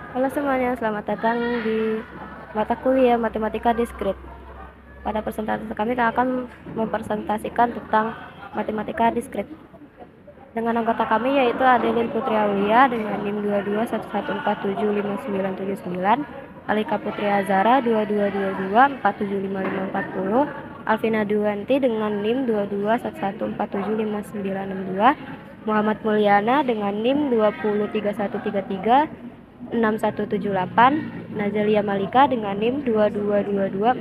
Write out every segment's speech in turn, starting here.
Halo semuanya, selamat datang di mata kuliah Matematika Diskrit. Pada presentasi kami akan mempresentasikan tentang Matematika Diskrit. Dengan anggota kami yaitu Adelin Putri Aulia dengan NIM 2211475979, Alika Putri Azara 2222475540, Alvina Duanti dengan NIM 2211475962, Muhammad Mulyana dengan NIM 203133 6178, Nazalia Malika dengan NIM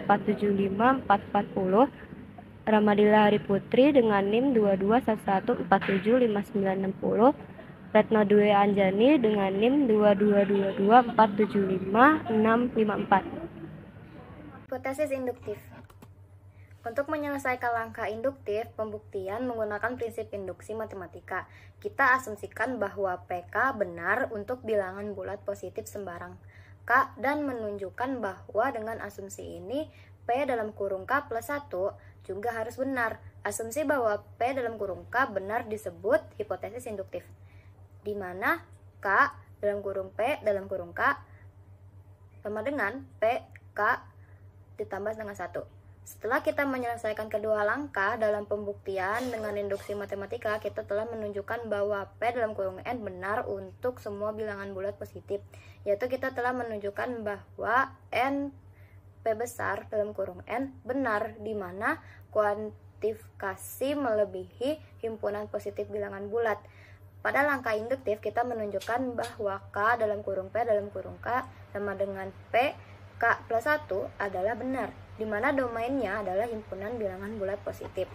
2222475440, Ramadila Hari Putri dengan NIM 2211475960, Retno Dwi Anjani dengan NIM 2222475654. Hipotesis induktif. Untuk menyelesaikan langkah induktif, pembuktian menggunakan prinsip induksi matematika. Kita asumsikan bahwa PK benar untuk bilangan bulat positif sembarang K dan menunjukkan bahwa dengan asumsi ini P dalam kurung K plus 1 juga harus benar. Asumsi bahwa P dalam kurung K benar disebut hipotesis induktif, di mana K dalam kurung P dalam kurung K sama dengan P K ditambah dengan 1. Setelah kita menyelesaikan kedua langkah dalam pembuktian dengan induksi matematika, kita telah menunjukkan bahwa P dalam kurung N benar untuk semua bilangan bulat positif, yaitu kita telah menunjukkan bahwa N P besar dalam kurung N benar, di mana kuantifikasi melebihi himpunan positif bilangan bulat. Pada langkah induktif, kita menunjukkan bahwa K dalam kurung P dalam kurung K sama dengan P K plus 1 adalah benar, di mana domainnya adalah himpunan bilangan bulat positif.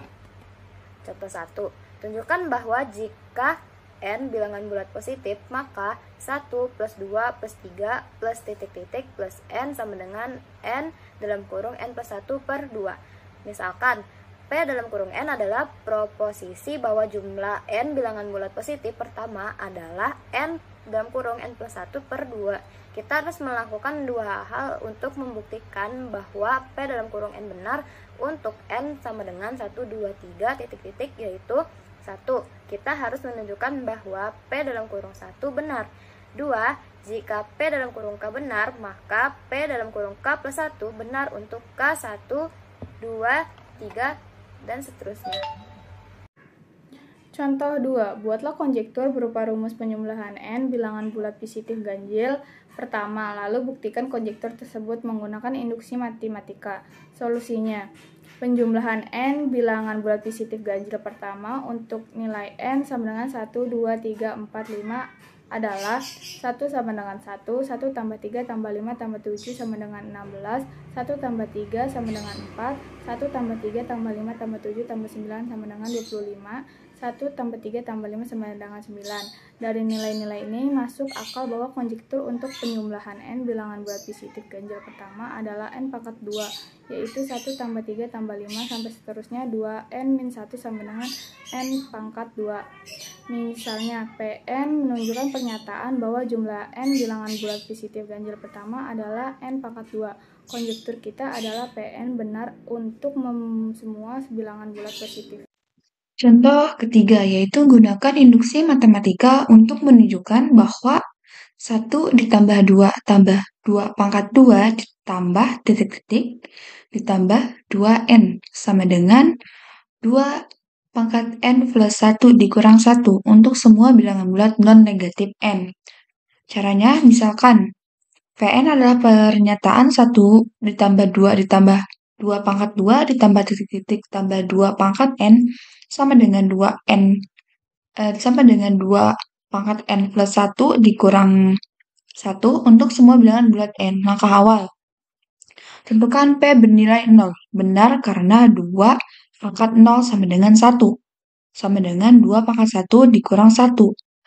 Contoh 1. Tunjukkan bahwa jika N bilangan bulat positif, maka 1 plus 2 plus 3 plus titik-titik plus N sama dengan N dalam kurung N plus 1 per 2. Misalkan, P dalam kurung N adalah proposisi bahwa jumlah N bilangan bulat positif pertama adalah N dalam kurung N plus 1 per 2. Kita harus melakukan dua hal untuk membuktikan bahwa P dalam kurung N benar untuk N sama dengan 1, 2, 3, titik-titik, yaitu 1. Kita harus menunjukkan bahwa P dalam kurung 1 benar. 2. Jika P dalam kurung K benar, maka P dalam kurung K plus 1 benar untuk K 1, 2, 3, dan seterusnya. Contoh 2. Buatlah konjektur berupa rumus penjumlahan N bilangan bulat positif ganjil pertama, lalu buktikan konjektur tersebut menggunakan induksi matematika. Solusinya, penjumlahan N bilangan bulat positif ganjil pertama untuk nilai N sama dengan 1, 2, 3, 4, 5 adalah 1 sama dengan 1, 1 tambah 3 tambah 5 tambah 7 sama dengan 16, 1 tambah 3 sama dengan 4, 1 tambah 3 tambah 5 tambah 7 tambah 9 sama dengan 25, 1 tambah 3 tambah 5 sama dengan 9. Dari nilai-nilai ini masuk akal bahwa konjektur untuk penjumlahan N bilangan bulat positif ganjil pertama adalah N pangkat 2, yaitu 1 tambah 3 tambah 5 sampai seterusnya 2N min 1 sama dengan N pangkat 2. Misalnya, Pn menunjukkan pernyataan bahwa jumlah N bilangan bulat positif ganjil pertama adalah N pangkat 2. Konjektur kita adalah Pn benar untuk semua bilangan bulat positif. Contoh ketiga yaitu gunakan induksi matematika untuk menunjukkan bahwa 1 ditambah 2 tambah 2 pangkat 2 ditambah titik-titik ditambah 2N sama dengan 2 pangkat N plus 1 dikurang 1 untuk semua bilangan bulat non-negatif N. Caranya misalkan Pn adalah pernyataan 1 ditambah 2 ditambah 2 pangkat 2 ditambah titik-titik tambah 2 pangkat N sama dengan 2N sama dengan 2 pangkat N plus 1 dikurang 1 untuk semua bilangan bulat N. Langkah awal, tentukan P bernilai 0. Benar karena 2 pangkat 0 sama dengan 1. Sama dengan 2 pangkat 1 dikurang 1.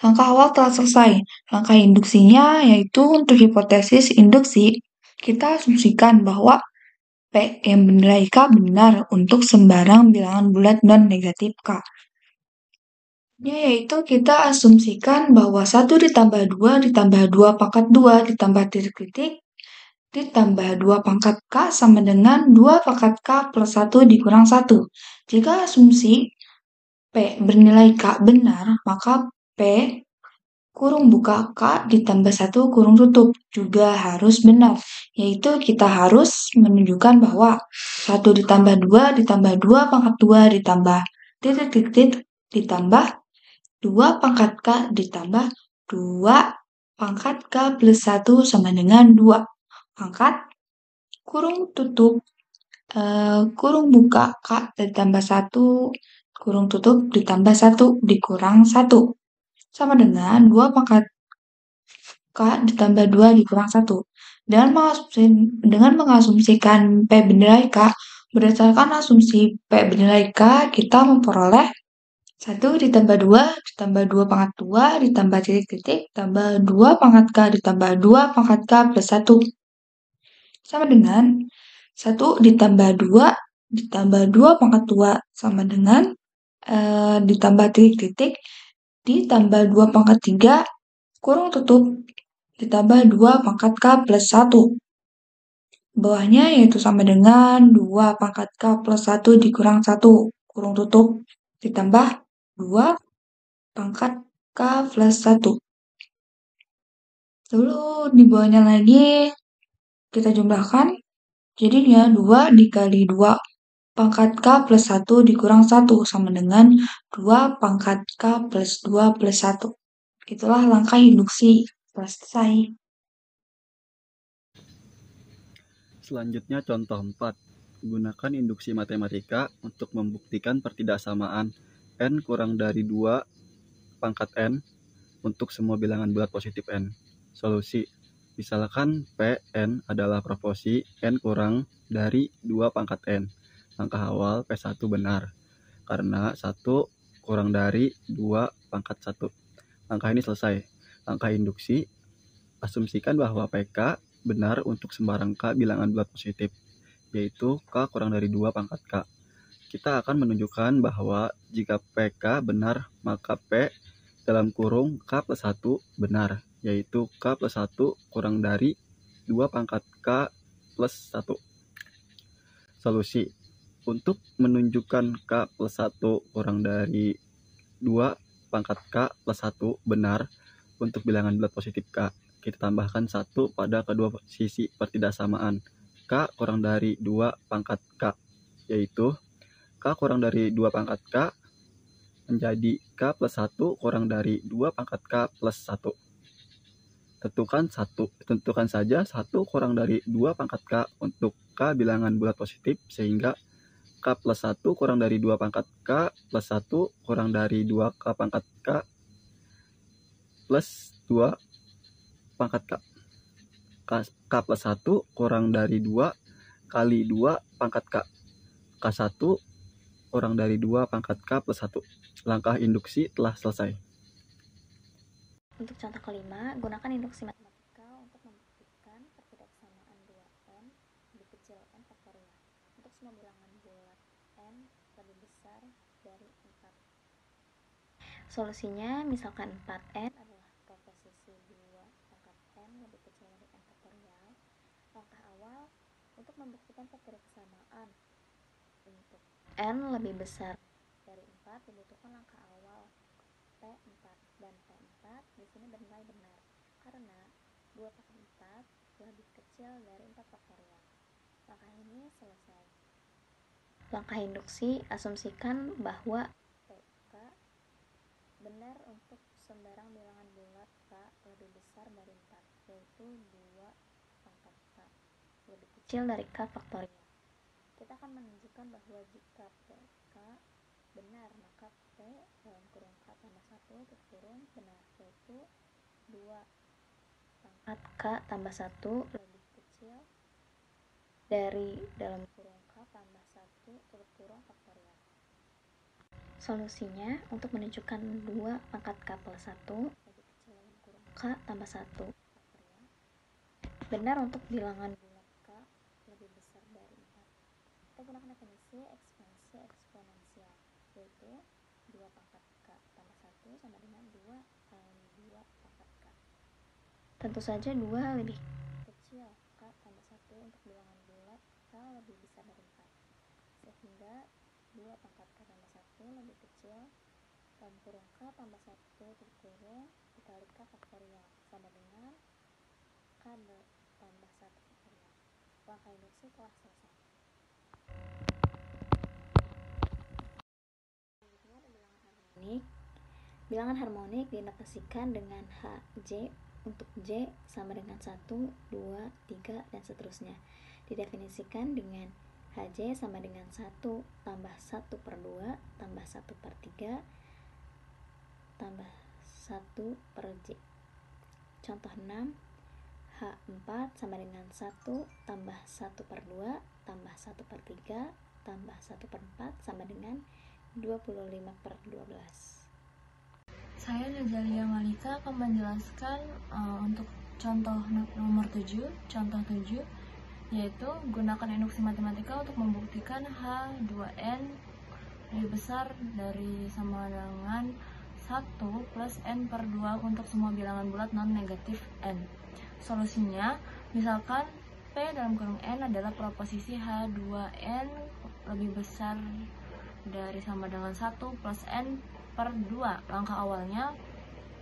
Langkah awal telah selesai. Langkah induksinya yaitu untuk hipotesis induksi, kita asumsikan bahwa P yang bernilai K benar untuk sembarang bilangan bulat non-negatif K. Yaitu kita asumsikan bahwa 1 ditambah 2 ditambah 2 pangkat 2 ditambah titik-titik ditambah 2 pangkat K sama dengan 2 pangkat K plus 1 dikurang 1. Jika asumsi P bernilai K benar, maka P kurung buka K ditambah 1 kurung tutup juga harus benar, yaitu kita harus menunjukkan bahwa 1 ditambah 2 ditambah 2 pangkat 2 ditambah titik-titik ditambah 2 pangkat K ditambah 2 pangkat K plus 1 sama dengan 2 pangkat kurung tutup kurung buka K ditambah 1 kurung tutup ditambah 1 dikurang 1 sama dengan 2 pangkat K ditambah 2 dikurang 1. Dengan mengasumsikan P bernilai K, berdasarkan asumsi P bernilai K, kita memperoleh 1 ditambah 2 ditambah 2 pangkat 2 ditambah titik-titik tambah 2 pangkat K ditambah 2 pangkat K plus 1. Sama dengan 1 ditambah 2 ditambah 2 pangkat 2 sama dengan ditambah titik-titik ditambah 2 pangkat 3 kurung tutup ditambah 2 pangkat K plus 1. Bawahnya yaitu sama dengan 2 pangkat K plus 1 dikurang 1 kurung tutup ditambah 2 pangkat K plus 1. Lalu di bawahnya lagi kita jumlahkan. Jadinya 2 dikali 2 pangkat K plus 1 dikurang 1 sama dengan 2 pangkat K plus 2 plus 1. Itulah langkah induksi. Selesai. Selanjutnya contoh 4. Gunakan induksi matematika untuk membuktikan pertidaksamaan n kurang dari 2 pangkat n untuk semua bilangan bulat positif n. Solusi. Misalkan Pn adalah proporsi n kurang dari 2 pangkat n. Langkah awal P1 benar, karena 1 kurang dari 2 pangkat 1. Langkah ini selesai. Langkah induksi, asumsikan bahwa PK benar untuk sembarang K bilangan bulat positif, yaitu K kurang dari 2 pangkat K. Kita akan menunjukkan bahwa jika PK benar, maka P dalam kurung K plus 1 benar, yaitu K plus 1 kurang dari 2 pangkat K plus 1. Solusi. Untuk menunjukkan K plus 1 kurang dari 2 pangkat K plus 1 benar untuk bilangan bulat positif K, kita tambahkan 1 pada kedua sisi pertidaksamaan K kurang dari 2 pangkat K, yaitu K kurang dari 2 pangkat K menjadi K plus 1 kurang dari 2 pangkat K plus 1. Tentukan saja 1 kurang dari 2 pangkat K untuk K bilangan bulat positif, sehingga K plus 1 kurang dari 2 pangkat K plus 1 kurang dari 2 K pangkat K plus 2 pangkat K. K plus 1 kurang dari 2 kali 2 pangkat K. K1 kurang dari 2 pangkat K plus 1. Langkah induksi telah selesai. Untuk contoh kelima, gunakan induksi matematika untuk membuktikan pertidaksamaan 2n lebih kecil n faktorial untuk semua bilangan bulat n lebih besar dari 4. Solusinya, misalkan 4n adalah proposisi 2 pangkat n lebih kecil dari n faktorial. Langkah awal untuk membuktikan pertidaksamaan untuk n lebih besar dari 4 dibutuhkan langkah awal P4, dan P4 di sini bernilai benar karena 2 pangkat 4 lebih kecil dari 4 faktorial. Langkah ini selesai. Langkah induksi, asumsikan bahwa PK benar untuk sembarang bilangan bulat K lebih besar dari 4, yaitu 2 pangkat K lebih kecil dari K faktorial. Kita akan menunjukkan bahwa jika PK benar, maka P dalam kurung K tambah 1 kurung benar, yaitu 2 pangkat K tambah 1 lebih kecil dari dalam kurung K tambah 1 kurung faktorial. Solusinya, untuk menunjukkan 2 pangkat K plus 1 lebih kecil dalam kurung K tambah 1 faktorial benar untuk bilangan bulat K lebih besar dari 4. Kita gunakan definisi ekspansi eksponensial, yaitu 2 pangkat K tambah 1 sama dengan 2 kali 2 pangkat K. Tentu saja 2 lebih kecil K tambah 1 untuk bilangan bulat K lebih besar dari 4, sehingga 2 pangkat K tambah 1 lebih kecil dalam kurung K tambah 1 kurung dikali K faktorial sama dengan K tambah 1 faktorial. Langkah induksi telah selesai. Selanjutnya ada bilangan harmonik. Bilangan harmonik dinotasikan dengan Hj untuk J sama dengan 1, 2, 3, dan seterusnya. Didefinisikan dengan Hj sama dengan 1 tambah 1 per 2 tambah 1 per 3 tambah 1 per J. Contoh 6, H4 sama dengan 1 tambah 1 per 2 tambah 1 per 3 tambah 1 per 4 sama dengan 25 per 12. Saya Nazalia Malika akan menjelaskan untuk contoh nomor 7, contoh 7, yaitu gunakan induksi matematika untuk membuktikan H2N lebih besar dari sama dengan 1 plus N per 2 untuk semua bilangan bulat non-negatif N. Solusinya, misalkan P dalam kurung N adalah proposisi H2N lebih besar dari sama dengan 1 plus N per 2. Langkah awalnya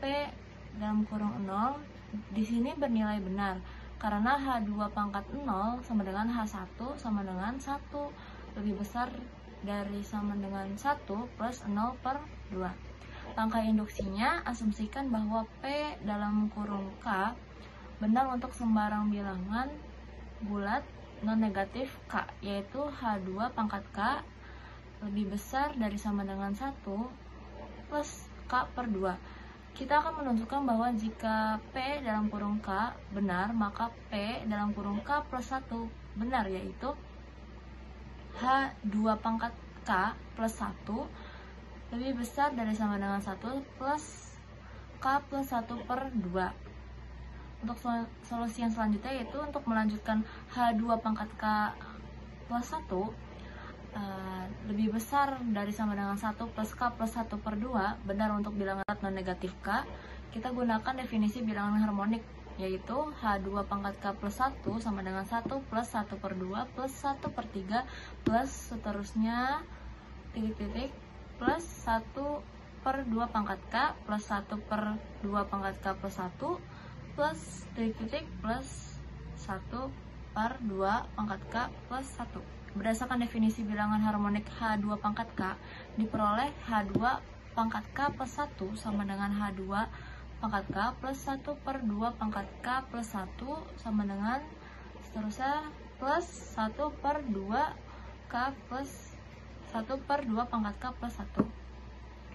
P dalam kurung 0 di sini bernilai benar karena H2 pangkat 0 sama dengan H1 sama dengan 1 lebih besar dari sama dengan 1 plus 0 per 2. Langkah induksinya, asumsikan bahwa P dalam kurung K benar untuk sembarang bilangan bulat non-negatif K, yaitu H2 pangkat K lebih besar dari sama dengan 1 plus K per 2. Kita akan menunjukkan bahwa jika P dalam kurung K benar, maka P dalam kurung K plus 1 benar, yaitu H2 pangkat K plus 1 lebih besar dari sama dengan 1 plus K plus 1 per 2. Untuk solusi yang selanjutnya yaitu untuk melanjutkan H2 pangkat K plus 1 lebih besar dari sama dengan 1 plus K plus 1 per 2 benar untuk bilangan non-negatif K. Kita gunakan definisi bilangan harmonik, yaitu H2 pangkat K plus 1 sama dengan 1 plus 1 per 2 plus 1 per 3 plus seterusnya titik-titik plus 1 per 2 pangkat K plus 1 per 2 pangkat K plus 1 plus titik-titik plus 1 per 2 pangkat K plus 1. Berdasarkan definisi bilangan harmonik H2 pangkat K, diperoleh H2 pangkat K plus 1 sama dengan H2 pangkat K plus 1 per 2 pangkat K plus 1 sama dengan seterusnya plus 1 per 2 K plus 1 per 2 pangkat K plus 1.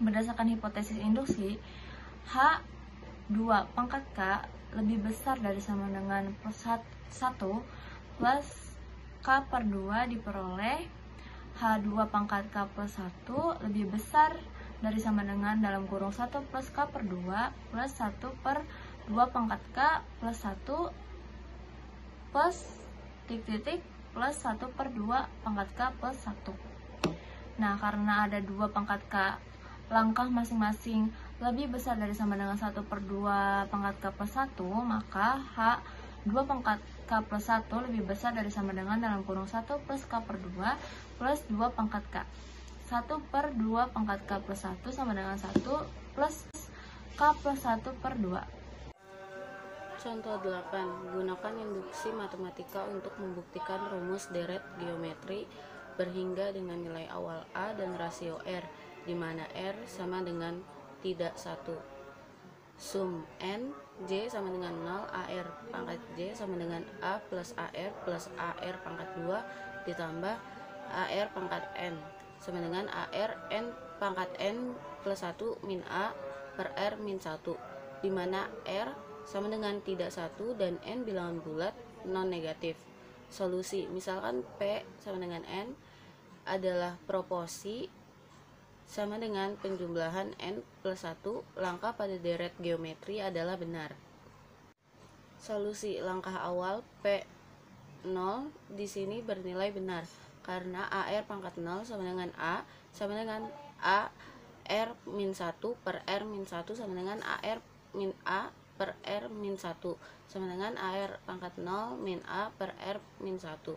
Berdasarkan hipotesis induksi, H2 pangkat K lebih besar dari sama dengan plus 1 plus K per 2 diperoleh H2 pangkat K plus 1 lebih besar dari sama dengan dalam kurung 1 plus K per 2 plus 1 per 2 pangkat K plus 1 plus titik-titik plus 1 per 2 pangkat K plus 1. Nah, karena ada 2 pangkat K, langkah masing-masing lebih besar dari sama dengan 1 per 2 pangkat K plus 1, maka H2 pangkat K plus 1 lebih besar dari sama dengan dalam kurung 1 plus K per 2 plus 2 pangkat K. 1 per 2 pangkat K plus 1 sama dengan 1 plus K plus 1 per 2. Contoh 8. Gunakan induksi matematika untuk membuktikan rumus deret geometri berhingga dengan nilai awal A dan rasio R, di mana R sama dengan tidak 1. Sum N, J sama dengan 0, AR pangkat J sama dengan A plus AR pangkat 2 ditambah AR pangkat N sama dengan AR N pangkat N plus 1 min A per R min 1, di mana R sama dengan tidak 1 dan N bilangan bulat non-negatif. Solusi, misalkan P sama dengan N adalah proporsi sama dengan penjumlahan N plus 1, langkah pada deret geometri adalah benar. Solusi, langkah awal P0 di sini bernilai benar karena AR pangkat 0 sama dengan A sama dengan A R min 1 per R min 1 sama dengan AR min A per R min 1 sama dengan AR pangkat 0 min A per R min 1.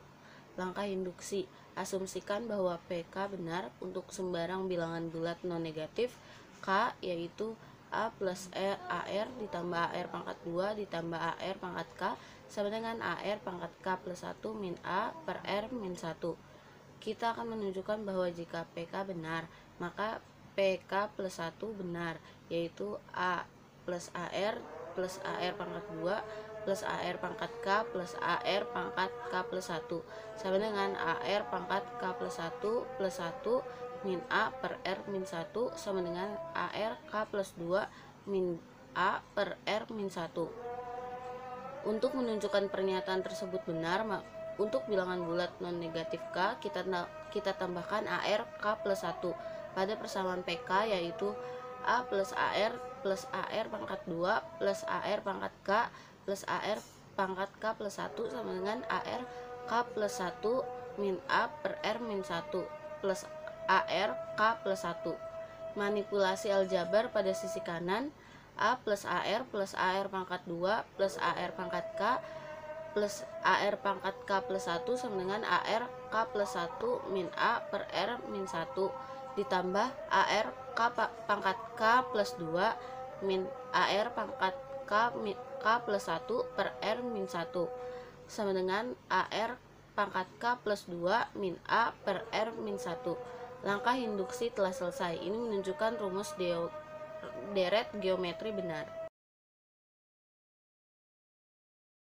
Langkah induksi, asumsikan bahwa PK benar untuk sembarang bilangan bulat non-negatif K, yaitu A plus AR ditambah AR pangkat 2 ditambah AR pangkat K sama dengan AR pangkat K plus 1 min A per R min 1. Kita akan menunjukkan bahwa jika PK benar, maka PK plus 1 benar, yaitu A plus AR pangkat 2 plus AR pangkat K plus AR pangkat K plus 1 sama dengan AR pangkat K plus 1 min A per R min 1 sama dengan AR K plus 2 min A per R min 1. Untuk menunjukkan pernyataan tersebut benar, untuk bilangan bulat non-negatif K, kita tambahkan AR K plus 1 pada persamaan PK, yaitu A plus AR pangkat 2 plus AR pangkat K plus AR pangkat K plus 1 sama dengan AR K plus 1 min A per R min 1 plus AR K plus 1. Manipulasi aljabar pada sisi kanan, A plus AR pangkat 2 plus AR pangkat K plus AR pangkat K plus 1 sama dengan AR K plus 1 min A per R min 1 ditambah AR pangkat K plus 2 min AR pangkat K plus 1 per R min 1 sama dengan AR pangkat K plus 2 min A per R min 1. Langkah induksi telah selesai. Ini menunjukkan rumus deret geometri benar.